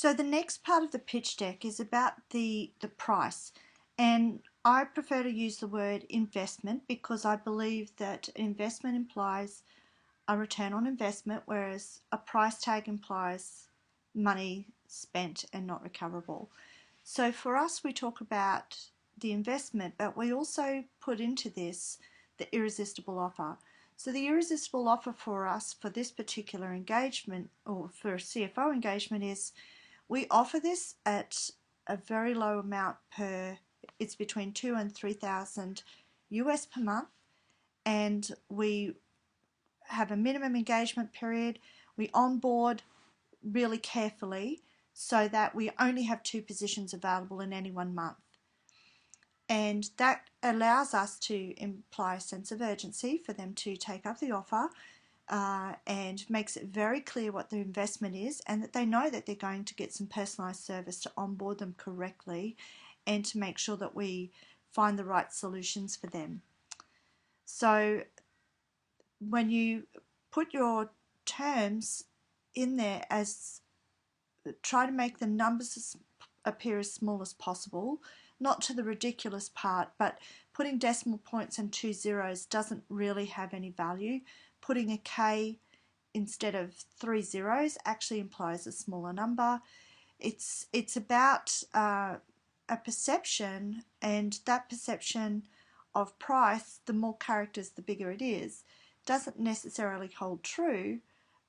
So the next part of the pitch deck is about the price, and I prefer to use the word investment because I believe that investment implies a return on investment, whereas a price tag implies money spent and not recoverable. So for us, we talk about the investment, but we also put into this the irresistible offer. So the irresistible offer for us for this particular engagement, or for a CFO engagement, is we offer this at a very low amount it's between 2 and 3,000 US per month, and we have a minimum engagement period. We onboard really carefully so that we only have 2 positions available in any 1 month. And that allows us to imply a sense of urgency for them to take up the offer, and makes it very clear what their investment is, and that they know that they're going to get some personalised service to onboard them correctly and to make sure that we find the right solutions for them. So when you put your terms in there, try to make the numbers appear as small as possible, not to the ridiculous part, but putting decimal points and 2 zeros doesn't really have any value. Putting a K instead of 3 zeros actually implies a smaller number. It's about a perception, and that perception of price, the more characters, the bigger it is, doesn't necessarily hold true.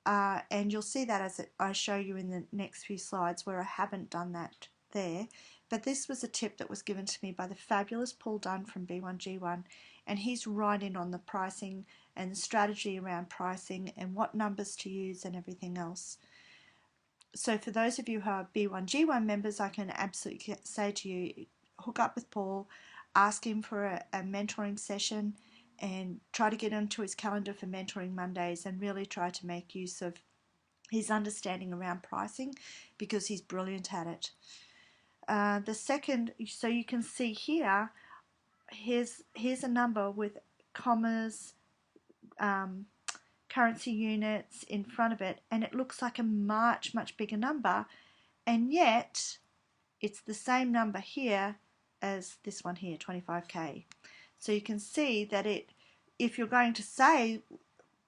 And you'll see that as I show you in the next few slides where I haven't done that there. But this was a tip that was given to me by the fabulous Paul Dunn from B1G1, and he's right in on the pricing and the strategy around pricing and what numbers to use and everything else. So for those of you who are B1G1 members, I can absolutely say to you, hook up with Paul, ask him for a mentoring session, and try to get into his calendar for mentoring Mondays, and really try to make use of his understanding around pricing because he's brilliant at it. The second, so you can see here, here's a number with commas, currency units in front of it, and it looks like a much bigger number, and yet it's the same number here as this one here, 25k. So you can see that if you're going to say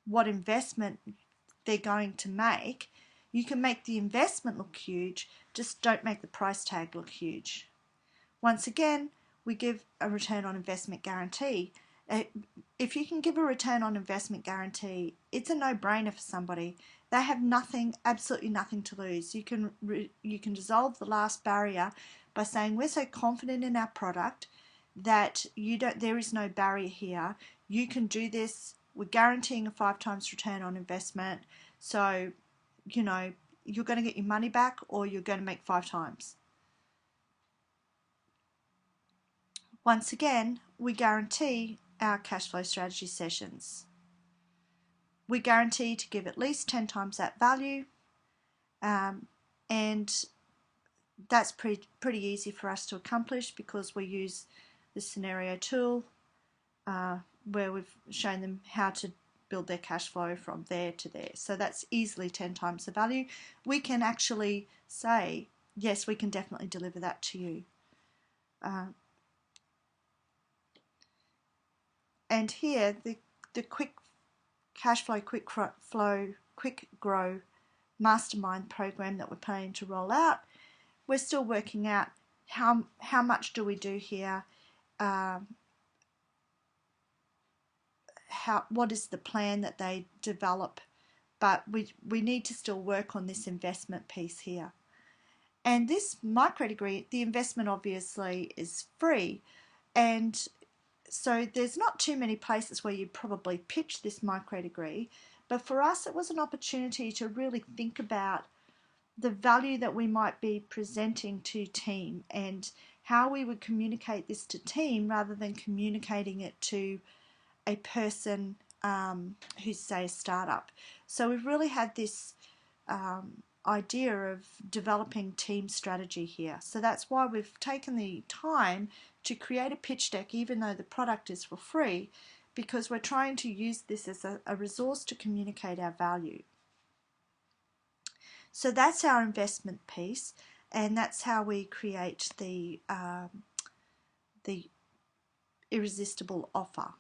what investment they're going to make, you can make the investment look huge, just don't make the price tag look huge. Once again, we give a return on investment guarantee. If you can give a return on investment guarantee, it's a no-brainer for somebody. They have nothing, absolutely nothing to lose. You can dissolve the last barrier by saying we're so confident in our product that there is no barrier here. You can do this. We're guaranteeing a 5 times return on investment. So, you're going to get your money back, or you're going to make 5 times. Once again, we guarantee our cash flow strategy sessions. We guarantee to give at least 10 times that value, and that's pretty easy for us to accomplish because we use the scenario tool where we've shown them how to build their cash flow from there to there. So that's easily 10 times the value. We can actually say, yes, we can definitely deliver that to you. And here, the quick cash flow, quick grow mastermind program that we're planning to roll out, we're still working out how much do we do here, what is the plan that they develop, but we need to still work on this investment piece here. And this micro degree, the investment obviously is free, and so there's not too many places where you probably pitch this micro degree, but for us it was an opportunity to really think about the value that we might be presenting to team and how we would communicate this to team rather than communicating it to a person who's, say, a startup. So we've really had this idea of developing team strategy here. So that's why we've taken the time to create a pitch deck, even though the product is for free, because we're trying to use this as a resource to communicate our value. So that's our investment piece, and that's how we create the irresistible offer.